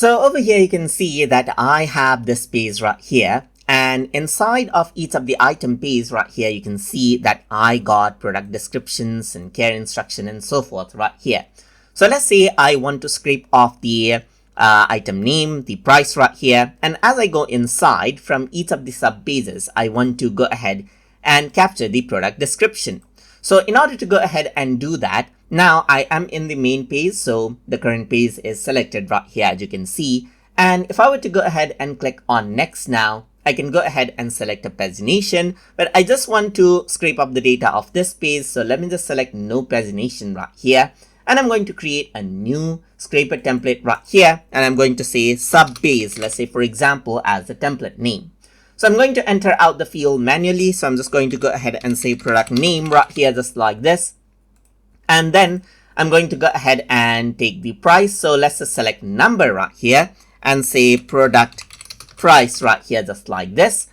So over here you can see that I have this page right here, and inside of each of the item page right here you can see that I got product descriptions and care instruction and so forth right here. So let's say I want to scrape off the item name, the price right here, and as I go inside from each of the sub pages I want to go ahead and capture the product description. So in order to go ahead and do that, now I am in the main page, so the current page is selected right here as you can see, and if I were to go ahead and click on next now, I can go ahead and select a pagination, but I just want to scrape up the data of this page, so let me just select no pagination right here, and I'm going to create a new scraper template right here, and I'm going to say sub page, let's say for example as the template name. So I'm going to enter out the field manually, so I'm just going to go ahead and say product name right here just like this, and then I'm going to go ahead and take the price, so let's just select number right here and say product price right here just like this.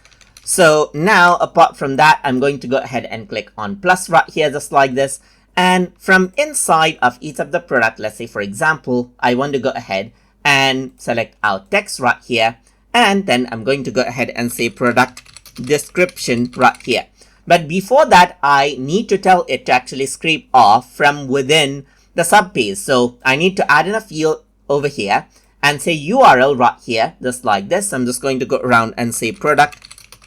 So now apart from that I'm going to go ahead and click on plus right here just like this, and from inside of each of the product, let's say for example I want to go ahead and select out text right here, and then I'm going to go ahead and say product description right here. But before that I need to tell it to actually scrape off from within the sub page, so I need to add in a field over here and say URL right here just like this. I'm just going to go around and say product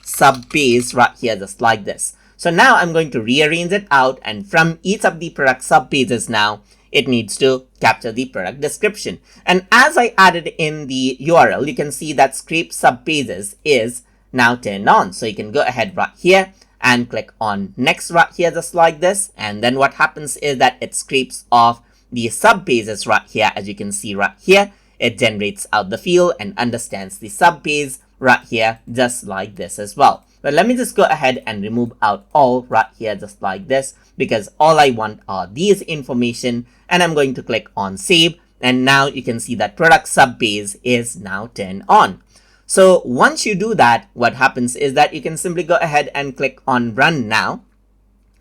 sub page right here just like this. So now I'm going to rearrange it out, and from each of the product sub pages now it needs to capture the product description. And as I added in the URL, you can see that scrape sub pages is now turned on. So you can go ahead right here and click on next right here just like this, and then what happens is that it scrapes off the sub pages right here. As you can see right here, it generates out the field and understands the sub page right here just like this as well. But let me just go ahead and remove out all right here just like this, because all I want are these information, and I'm going to click on save, and now you can see that product sub page is now turned on. So once you do that, what happens is that you can simply go ahead and click on run now,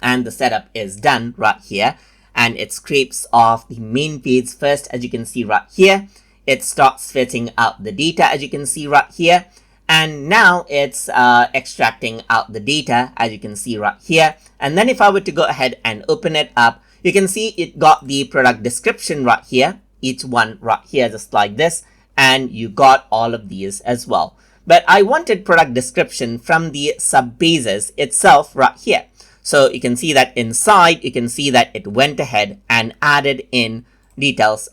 and the setup is done right here, and it scrapes off the main page first. As you can see right here, it starts fetching out the data as you can see right here, and now it's extracting out the data as you can see right here. And then if I were to go ahead and open it up, you can see it got the product description right here, each one right here just like this, and you got all of these as well. But I wanted product description from the sub pages itself right here. So you can see that inside, you can see that it went ahead and added in details,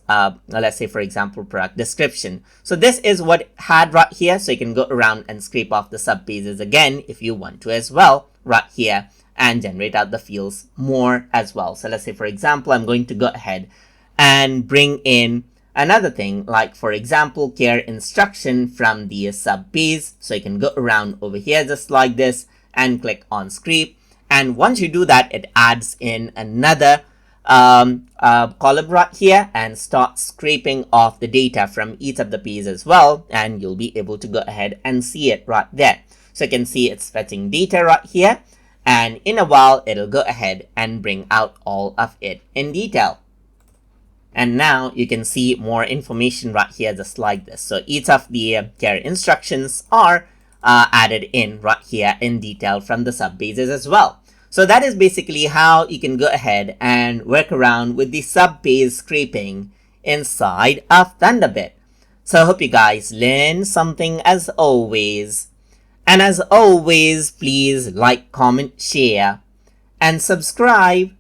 let's say for example product description. So this is what it had right here, so you can go around and scrape off the sub pages again if you want to as well right here, and generate out the fields more as well. So let's say for example I'm going to go ahead and bring in another thing, like for example care instruction from the sub page. So you can go around over here just like this and click on scrape, and once you do that it adds in another column right here and start scraping off the data from each of the pages as well, and you'll be able to go ahead and see it right there. So you can see it's fetching data right here, and in a while it'll go ahead and bring out all of it in detail. And now you can see more information right here just like this. So each of the care instructions are added in right here in detail from the sub pages as well. So that is basically how you can go ahead and work around with the sub page scraping inside of Thunderbit. So I hope you guys learned something as always. And as always, please like, comment, share, and subscribe.